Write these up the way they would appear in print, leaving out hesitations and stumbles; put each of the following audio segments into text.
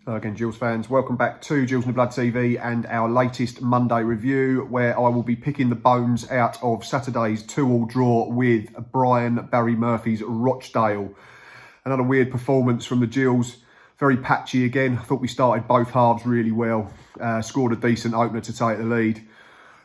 Hello again, Gills fans. Welcome back to Gills in the Blood TV and our latest Monday review, where I will be picking the bones out of Saturday's 2-2 draw with Brian Barry Murphy's Rochdale. Another weird performance from the Gills. Very patchy again. I thought we started both halves really well. Scored a decent opener to take the lead.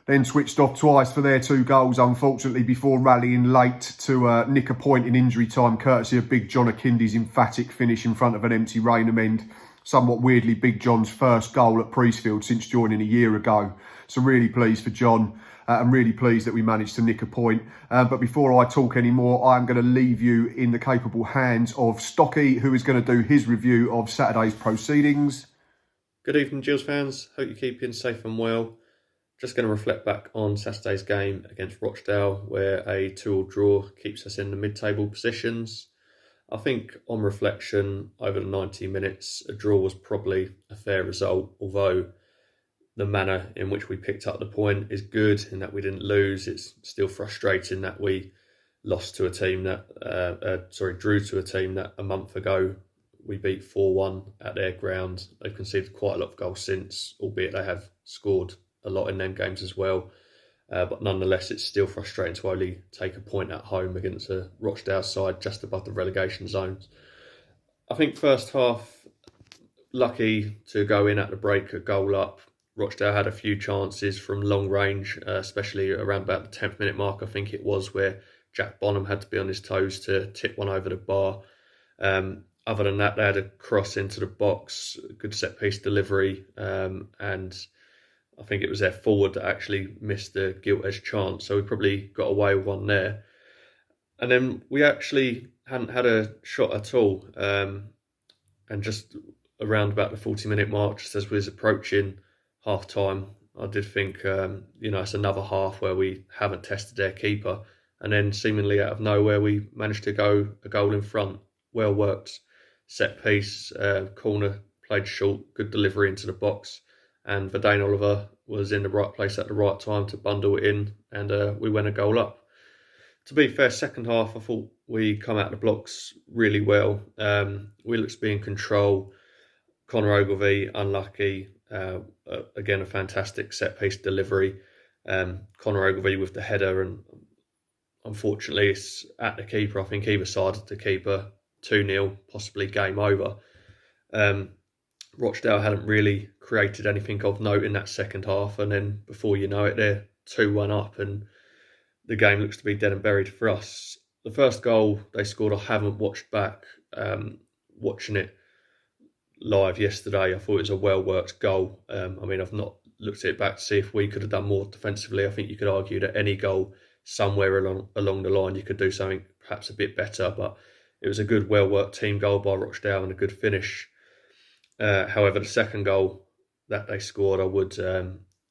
Then switched off twice for their 2 goals, unfortunately, before rallying late to nick a point in injury time, courtesy of Big John Akindi's emphatic finish in front of an empty Rainham end. Somewhat weirdly, Big John's first goal at Priestfield since joining a year ago. So really pleased for John. I'm really pleased that we managed to nick a point. But before I talk anymore, I'm going to leave you in the capable hands of Stocky, who is going to do his review of Saturday's proceedings. Good evening, Gills fans. Hope you're keeping safe and well. Just going to reflect back on Saturday's game against Rochdale, where a 2-2 draw keeps us in the mid-table positions. I think on reflection, over the 90 minutes, a draw was probably a fair result, although the manner in which we picked up the point is good in that we didn't lose. It's still frustrating that we lost to a team that, drew to a team that a month ago we beat 4-1 at their ground. They've conceded quite a lot of goals since, albeit they have scored a lot in them games as well. But nonetheless, it's still frustrating to only take a point at home against a Rochdale side just above the relegation zones. I think first half, lucky to go in at the break, a goal up. Rochdale had a few chances from long range, especially around about the 10th minute mark, I think it was, where Jack Bonham had to be on his toes to tip one over the bar. Other than that, they had a cross into the box, a good set-piece delivery, and I think it was their forward that actually missed the gilt-edged chance, so we probably got away with one there. And then we actually hadn't had a shot at all, and just around about the 40-minute mark, just as we was approaching half-time, I did think, it's another half where we haven't tested their keeper, and then seemingly out of nowhere, we managed to go a goal in front. Well worked set-piece, corner played short, good delivery into the box. And Verdane Oliver was in the right place at the right time to bundle it in, and we went a goal up. To be fair, second half, I thought we come out the blocks really well. We looked to be in control. Conor Ogilvie, unlucky. Again, a fantastic set-piece delivery. Conor Ogilvie with the header, and unfortunately, it's at the keeper. I think either side of the keeper, 2-0, possibly game over. Rochdale hadn't really created anything of note in that second half, and then before you know it, they're 2-1 up, and the game looks to be dead and buried for us. The first goal they scored, I haven't watched back. Watching it live yesterday, I thought it was a well-worked goal. I've not looked at it back to see if we could have done more defensively. I think you could argue that any goal somewhere along the line, you could do something perhaps a bit better, but it was a good, well-worked team goal by Rochdale and a good finish. However, the second goal that they scored, I would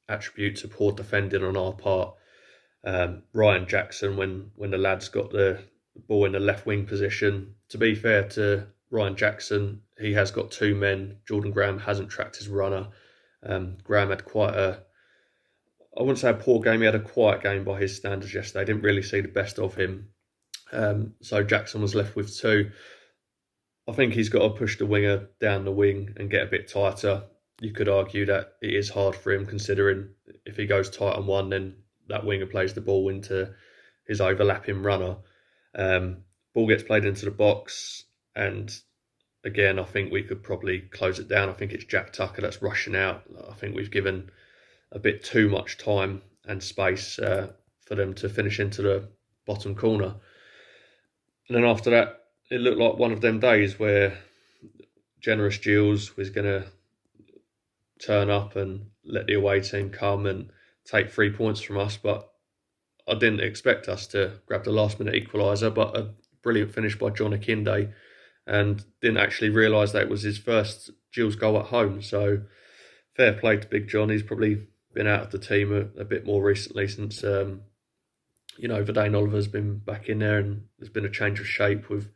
attribute to poor defending on our part. Ryan Jackson, when the lads got the ball in the left wing position, to be fair to Ryan Jackson, he has got 2 men. Jordan Graham hasn't tracked his runner. Graham had quite I wouldn't say a poor game, he had a quiet game by his standards yesterday. I didn't really see the best of him. So Jackson was left with 2. I think he's got to push the winger down the wing and get a bit tighter. You could argue that it is hard for him, considering if he goes tight on one, then that winger plays the ball into his overlapping runner. Ball gets played into the box, and again, I think we could probably close it down. I think it's Jack Tucker that's rushing out. I think we've given a bit too much time and space for them to finish into the bottom corner. And then after that, it looked like one of them days where generous Gills was going to turn up and let the away team come and take 3 points from us. But I didn't expect us to grab the last minute equaliser, but a brilliant finish by John Akinde, and didn't actually realise that it was his first Gills goal at home. So fair play to Big John. He's probably been out of the team a bit more recently since, Verdane Oliver's been back in there, and there's been a change of shape with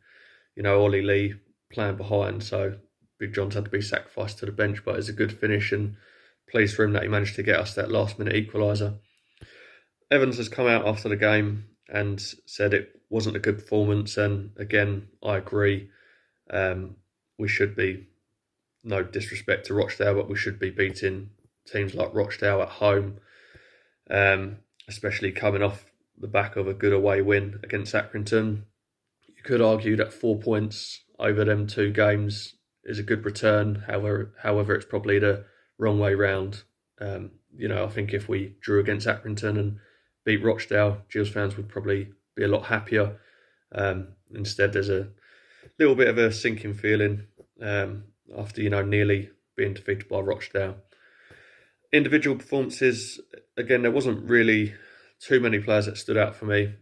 Ollie Lee playing behind, so Big John's had to be sacrificed to the bench, but it's a good finish, and pleased for him that he managed to get us that last-minute equaliser. Evans has come out after the game and said it wasn't a good performance, and again, I agree. We should be no disrespect to Rochdale, but we should be beating teams like Rochdale at home, especially coming off the back of a good away win against Accrington. You could argue that 4 points over them 2 games is a good return. However, it's probably the wrong way round. I think if we drew against Accrington and beat Rochdale, Gills fans would probably be a lot happier. Instead, there's a little bit of a sinking feeling after nearly being defeated by Rochdale. Individual performances, again, there wasn't really too many players that stood out for me.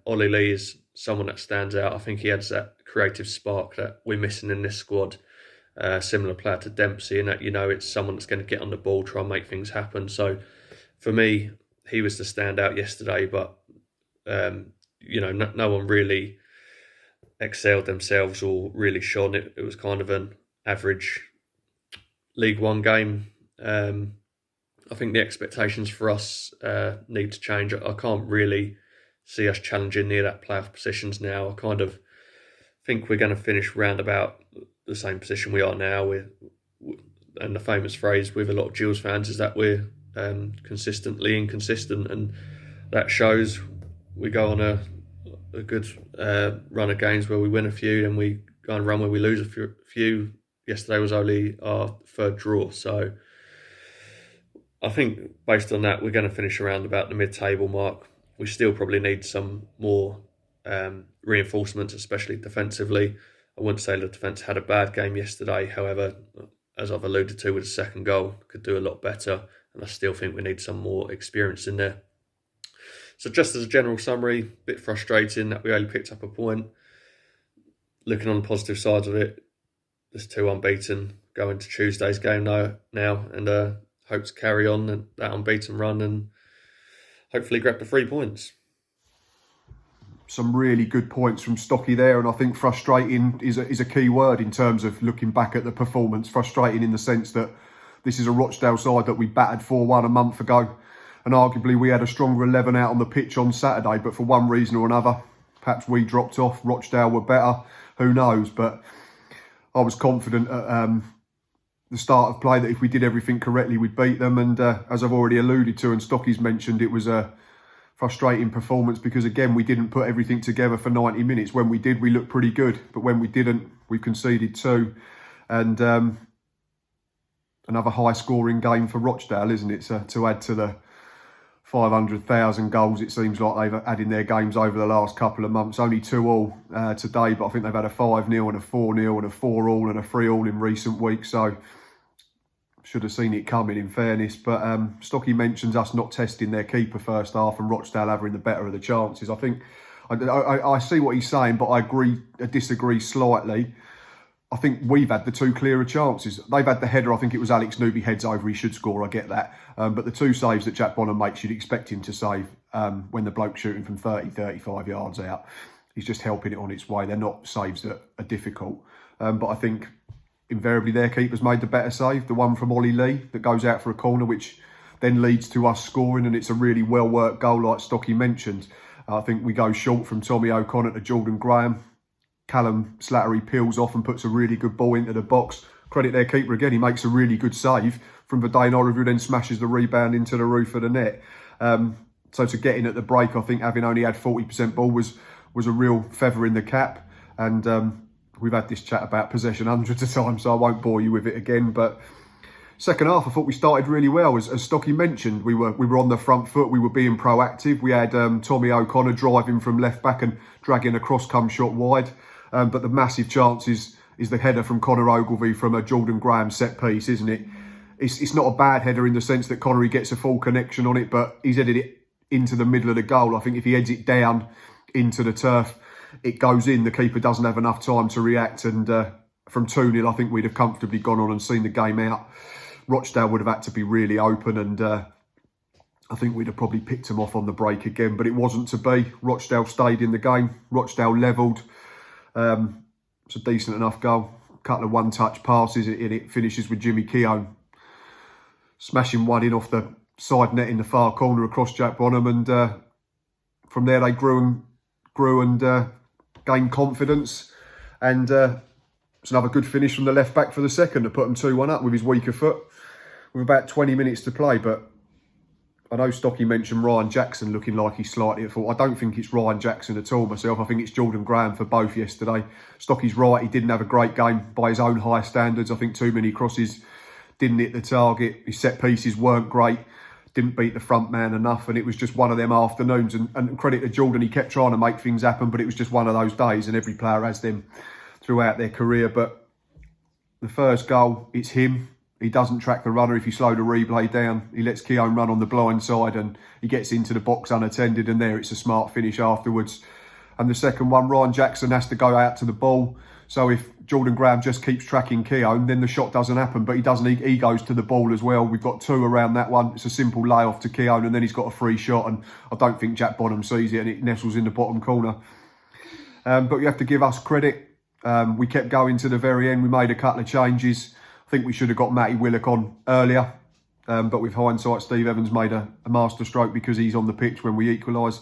Ollie Lee is someone that stands out. I think he adds that creative spark that we're missing in this squad. Similar player to Dempsey, in that it's someone that's going to get on the ball, try and make things happen. So for me, he was the standout yesterday, but no one really excelled themselves or really shone. It was kind of an average League One game. I think the expectations for us need to change. I can't really see us challenging near that playoff positions now. I kind of think we're going to finish round about the same position we are now. And the famous phrase with a lot of Gills fans is that we're consistently inconsistent, and that shows. We go on a good run of games where we win a few, and we go on a run where we lose a few. Yesterday was only our 3rd draw, so I think based on that, we're going to finish around about the mid-table mark. We still probably need some more reinforcements, especially defensively. I wouldn't say the defence had a bad game yesterday. However, as I've alluded to with the second goal, could do a lot better. And I still think we need some more experience in there. So just as a general summary, a bit frustrating that we only picked up a point. Looking on the positive sides of it, there's 2 unbeaten going to Tuesday's game now, and hope to carry on that unbeaten run and hopefully grab the 3 points. Some really good points from Stocky there, and I think frustrating is a key word in terms of looking back at the performance. Frustrating in the sense that this is a Rochdale side that we battered 4-1 a month ago, and arguably we had a stronger 11 out on the pitch on Saturday, but for one reason or another, perhaps we dropped off, Rochdale were better, who knows, but I was confident at the start of play that if we did everything correctly, we'd beat them, and as I've already alluded to and Stocky's mentioned, it was a frustrating performance because, again, we didn't put everything together for 90 minutes. When we did, we looked pretty good, but when we didn't, we conceded 2, and another high-scoring game for Rochdale, isn't it? So to add to the 500,000 goals it seems like they've had in their games over the last couple of months. Only 2-2 today, but I think they've had a 5-0 and a 4-0 and a 4-4 and a 3-3 in recent weeks, so should have seen it coming, in fairness. But Stocky mentions us not testing their keeper first half and Rochdale having the better of the chances. I think I see what he's saying, but I disagree slightly. I think we've had the 2 clearer chances. They've had the header. I think it was Alex Newby heads over. He should score. I get that. But the 2 saves that Jack Bonham makes, you'd expect him to save when the bloke's shooting from 30, 35 yards out. He's just helping it on its way. They're not saves that are difficult. But I think invariably their keeper's made the better save. The one from Ollie Lee that goes out for a corner, which then leads to us scoring. And it's a really well-worked goal like Stocky mentioned. I think we go short from Tommy O'Connor to Jordan Graham. Callum Slattery peels off and puts a really good ball into the box. Credit their keeper again. He makes a really good save from Verdane Oliver, who then smashes the rebound into the roof of the net. So to get in at the break, I think having only had 40% ball was a real feather in the cap. And we've had this chat about possession hundreds of times, so I won't bore you with it again. But second half, I thought we started really well. As Stocky mentioned, we were on the front foot. We were being proactive. We had Tommy O'Connor driving from left back and dragging a cross-come shot wide. But the massive chance is the header from Connor Ogilvie from a Jordan Graham set piece, isn't it? It's not a bad header in the sense that Connery gets a full connection on it, but he's headed it into the middle of the goal. I think if he heads it down into the turf, it goes in. The keeper doesn't have enough time to react, and from 2-0, I think we'd have comfortably gone on and seen the game out. Rochdale would have had to be really open, and I think we'd have probably picked them off on the break again, but it wasn't to be. Rochdale stayed in the game. Rochdale levelled. It's a decent enough goal. A couple of one-touch passes, and it finishes with Jimmy Keown smashing one in off the side net in the far corner across Jack Bonham, and from there they grew and gained confidence, and It's another good finish from the left back for the second to put them 2-1 up with his weaker foot with about 20 minutes to play. But I know Stocky mentioned Ryan Jackson looking like he's slightly at fault. I don't think it's Ryan Jackson at all myself. I think it's Jordan Graham for both yesterday. Stocky's right, he didn't have a great game by his own high standards. I think too many crosses didn't hit the target. His set pieces weren't great. Didn't beat the front man enough, and it was just one of them afternoons. And credit to Jordan, he kept trying to make things happen, but it was just one of those days, and every player has them throughout their career. But the first goal, it's him. He doesn't track the runner if you slow the replay down. He lets Keown run on the blind side and he gets into the box unattended, and there it's a smart finish afterwards. And the second one, Ryan Jackson has to go out to the ball. So if Jordan Graham just keeps tracking Keown, then the shot doesn't happen. But he doesn't. He goes to the ball as well. We've got two around that one. It's a simple layoff to Keown, and then he's got a free shot. And I don't think Jack Bonham sees it, and it nestles in the bottom corner. But you have to give us credit. We kept going to the very end. We made a couple of changes. I think we should have got Matty Willock on earlier. But with hindsight, Steve Evans made a master stroke because he's on the pitch when we equalise.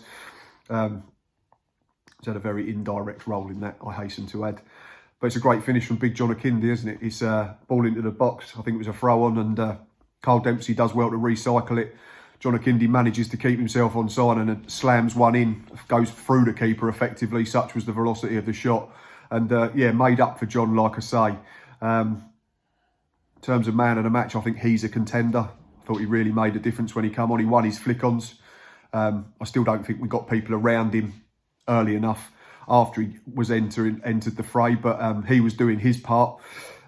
He's had a very indirect role in that, I hasten to add. But it's a great finish from Big John Akindi, isn't it? It's ball into the box. I think it was a throw on, and Carl Dempsey does well to recycle it. John Akindi manages to keep himself on side and slams one in, goes through the keeper effectively. Such was the velocity of the shot. And yeah, made up for John, like I say. In terms of man of the match, I think he's a contender. I thought he really made a difference when he came on. He won his flick-ons. I still don't think we got people around him early enough after he was entered the fray, but he was doing his part.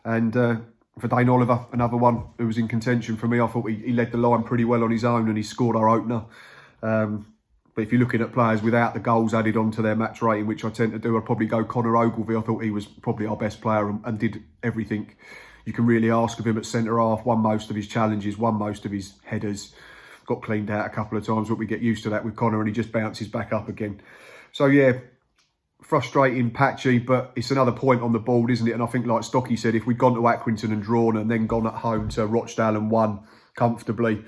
And for Dane Oliver, another one who was in contention for me, I thought he led the line pretty well on his own, and he scored our opener. But if you're looking at players without the goals added onto their match rating, which I tend to do, I'd probably go Connor Ogilvie. I thought he was probably our best player and did everything you can really ask of him at centre-half. Won most of his challenges, won most of his headers. Got cleaned out a couple of times, but we get used to that with Connor, and he just bounces back up again. So yeah, frustrating, patchy, but it's another point on the board, isn't it? And I think, like Stocky said, if we'd gone to Accrington and drawn and then gone at home to Rochdale and won comfortably,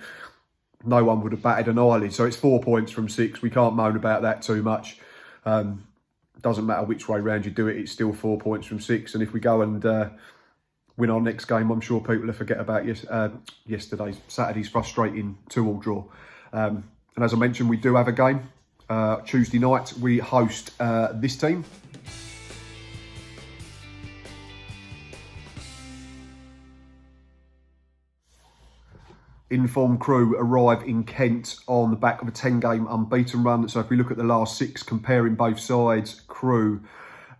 no one would have batted an eyelid. So it's 4 points from 6. We can't moan about that too much. Doesn't matter which way round you do it, it's still 4 points from 6. And if we go and win our next game, I'm sure people will forget about Saturday's frustrating 2-2 draw. And as I mentioned, we do have a game. Tuesday night, we host this team. Informed Crewe arrive in Kent on the back of a 10-game unbeaten run. So if we look at the last 6, comparing both sides, Crewe,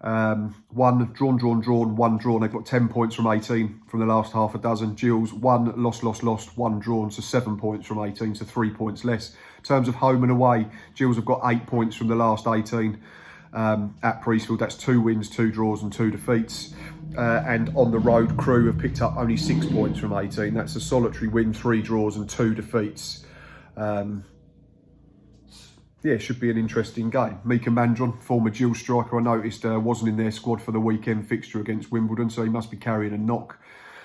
1 drawn, 1 drawn. They've got 10 points from 18 from the last half a dozen. Gills, 1 lost, 1 drawn, so 7 points from 18, so 3 points less. In terms of home and away, Gills have got 8 points from the last 18. At Priestfield, that's 2 wins, 2 draws and 2 defeats. And on the road, Crewe have picked up only 6 points from 18. That's a solitary win, 3 draws and 2 defeats. Yeah, should be an interesting game. Mika Mandron, former Gills striker, I noticed wasn't in their squad for the weekend fixture against Wimbledon, so he must be carrying a knock.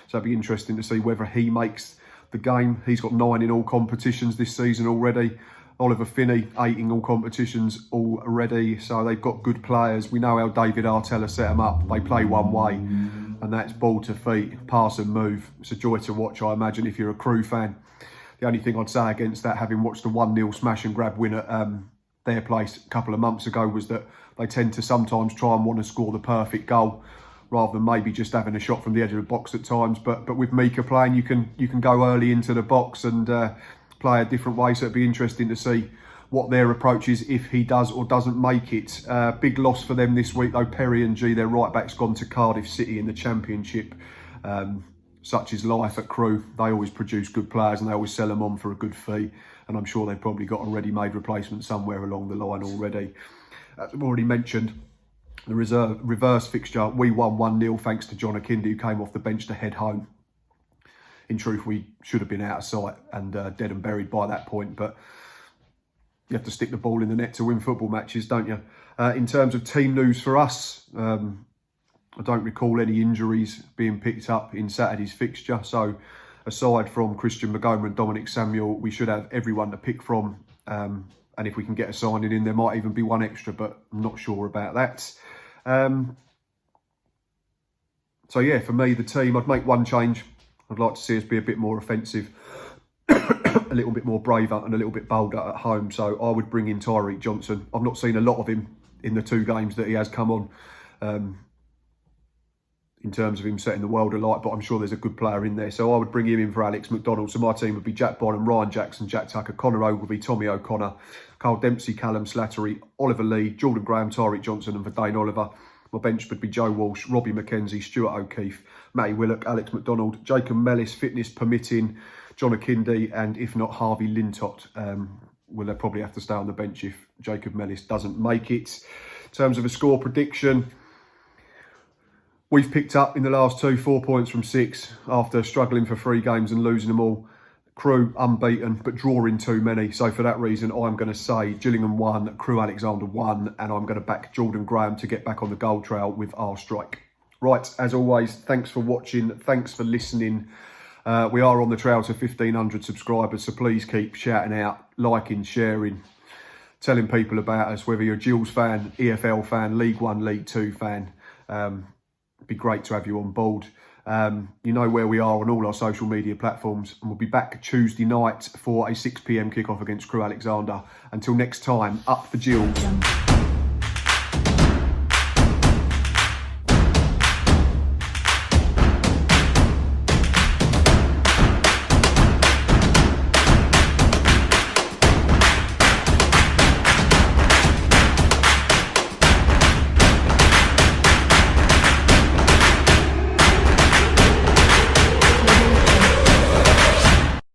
So it'd be interesting to see whether he makes the game. He's got 9 in all competitions this season already. Oliver Finney, 8 in all competitions already. So they've got good players. We know how David Artella set them up. They play one way, and that's ball to feet, pass and move. It's a joy to watch, I imagine, if you're a Crewe fan. The only thing I'd say against that, having watched the 1-0 smash and grab win at their place a couple of months ago, was that they tend to sometimes try and want to score the perfect goal rather than maybe just having a shot from the edge of the box at times. But with Mika playing, you can go early into the box and play a different way. So it'd be interesting to see what their approach is if he does or doesn't make it. Big loss for them this week though. Perry and G, their right back's gone to Cardiff City in the Championship. Such is life at Crewe. They always produce good players and they always sell them on for a good fee. And I'm sure they've probably got a ready-made replacement somewhere along the line already. As I've already mentioned, the reverse fixture, we won 1-0 thanks to John Akindi, who came off the bench to head home. In truth, we should have been out of sight and dead and buried by that point. But you have to stick the ball in the net to win football matches, don't you? In terms of team news for us, I don't recall any injuries being picked up in Saturday's fixture. So aside from Christian Magoma and Dominic Samuel, we should have everyone to pick from. And if we can get a signing in, there might even be one extra, but I'm not sure about that. So yeah, for me, the team, I'd make one change. I'd like to see us be a bit more offensive, a little bit more braver and a little bit bolder at home. So I would bring in Tyreek Johnson. I've not seen a lot of him in the 2 games that he has come on, in terms of him setting the world alight, but I'm sure there's a good player in there. So I would bring him in for Alex McDonald. So my team would be Jack Bonham, Ryan Jackson, Jack Tucker, Connor Ogilvie, Tommy O'Connor, Carl Dempsey, Callum Slattery, Oliver Lee, Jordan Graham, Tyreek Johnson and for Dane Oliver. My bench would be Joe Walsh, Robbie McKenzie, Stuart O'Keefe, Matty Willock, Alex McDonald, Jacob Mellis, fitness permitting, John Akindi, and if not, Harvey Lintott. Will probably have to stay on the bench if Jacob Mellis doesn't make it. In terms of a score prediction, we've picked up in the last 2 4 points from 6 after struggling for 3 games and losing them all. Crewe unbeaten, but drawing too many. So for that reason, I'm going to say Gillingham 1, Crewe Alexander 1, and I'm going to back Jordan Graham to get back on the goal trail with our strike. Right, as always, thanks for watching. Thanks for listening. We are on the trail to 1,500 subscribers, so please keep shouting out, liking, sharing, telling people about us, whether you're a Gills fan, EFL fan, League 1, League 2 fan. It'd be great to have you on board. You know where we are on all our social media platforms, and we'll be back Tuesday night for a 6 PM kickoff against Crewe Alexander. Until next time, up the Gills.